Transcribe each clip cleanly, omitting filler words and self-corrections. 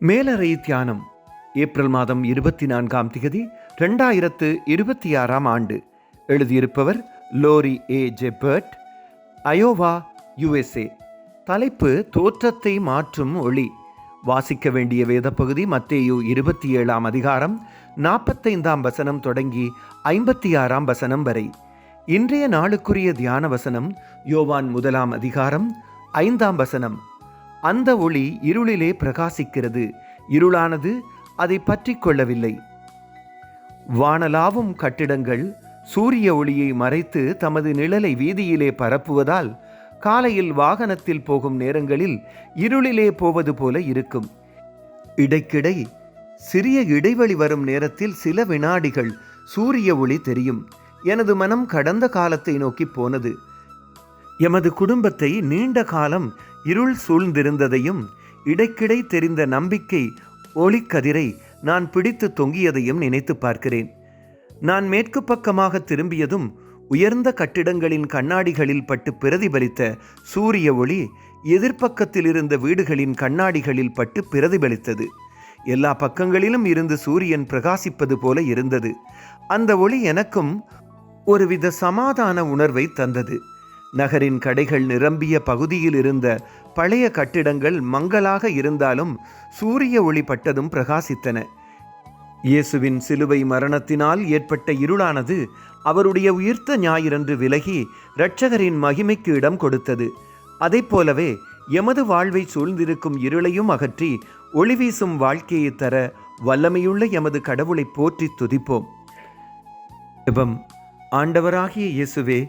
மேலறை தியானம் ஏப்ரல் மாதம் 24ஆம் திகதி 2026ஆம் ஆண்டு. எழுதியிருப்பவர் லோரி ஏ ஜெப்பர்ட், அயோவா, USA. தலைப்பு தோற்றத்தை மாற்றும் ஒளி. வாசிக்க வேண்டிய வேத பகுதி மத்தேயு 27ஆம் அதிகாரம் 45ஆம் வசனம் தொடங்கி 56ஆம் வசனம் வரை. இன்றைய நாளுக்குரிய தியான வசனம் யோவான் 1ஆம் அதிகாரம் 5ஆம் வசனம். அந்த ஒளி இருளிலே பிரகாசிக்கிறது, இருளானது அதை பற்றி கொள்ளவில்லை. வானலாவும் கட்டிடங்கள் சூரிய ஒளியை மறைத்து தமது நிழலை வீதியிலே பரப்புவதால் காலையில் வாகனத்தில் போகும் நேரங்களில் இருளிலே போவது போல இருக்கும். இடைக்கிடை சிறிய இடைவெளி வரும் நேரத்தில் சில வினாடிகள் சூரிய ஒளி தெரியும். எனது மனம் கடந்த காலத்தை நோக்கி போனது. எமது குடும்பத்தை நீண்ட காலம் இருள் சூழ்ந்திருந்ததையும் இடைக்கிடை தெரிந்த நம்பிக்கை ஒளிக்கதிரை நான் பிடித்து தொங்கியதையும் நினைத்து பார்க்கிறேன். நான் மேற்கு பக்கமாக திரும்பியதும் உயர்ந்த கட்டிடங்களின் கண்ணாடிகளில் பட்டு பிரதிபலித்த சூரிய ஒளி எதிர்ப்பக்கத்தில் இருந்த வீடுகளின் கண்ணாடிகளில் பட்டு பிரதிபலித்தது. எல்லா பக்கங்களிலும் இருந்து சூரியன் பிரகாசிப்பது போல இருந்தது. அந்த ஒளி எனக்கும் ஒருவித சமாதான உணர்வை தந்தது. நகரின் கடைகள் நிரம்பிய பகுதியில் இருந்த பழைய கட்டிடங்கள் மங்கலாக இருந்தாலும் சூரிய ஒளி பட்டதும் பிரகாசித்தன. இயேசுவின் சிலுவை மரணத்தினால் ஏற்பட்ட இருளானது அவருடைய உயிர்த்த ஞாயிறன்று விலகி இரட்சகரின் மகிமைக்கு இடம் கொடுத்தது. அதைப் போலவே எமது வாழ்வை சூழ்ந்திருக்கும் இருளையும் அகற்றி ஒளி வீசும் வாழ்க்கையை தர வல்லமையுள்ள எமது கடவுளை போற்றி துதிப்போம். ஜெபம். ஆண்டவராகிய இயேசுவே,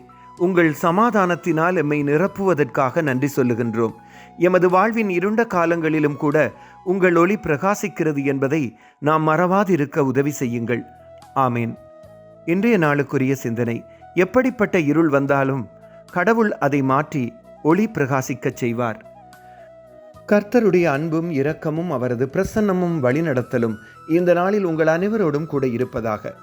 உங்கள் சமாதானத்தினால் எம்மை நிரப்புவதற்காக நன்றி சொல்லுகின்றோம். எமது வாழ்வின் இருண்ட காலங்களிலும் கூட உங்கள் ஒளி பிரகாசிக்கிறது என்பதை நாம் மறவாதிருக்க உதவி செய்யுங்கள். ஆமேன். இன்றைய நாளுக்குரிய சிந்தனை. எப்படிப்பட்ட இருள் வந்தாலும் கடவுள் அதை மாற்றி ஒளி பிரகாசிக்கச் செய்வார். கர்த்தருடைய அன்பும் இரக்கமும் அவரது பிரசன்னமும் வழிநடத்தலும் இந்த நாளில் உங்கள் அனைவரோடும் கூட இருப்பதாக.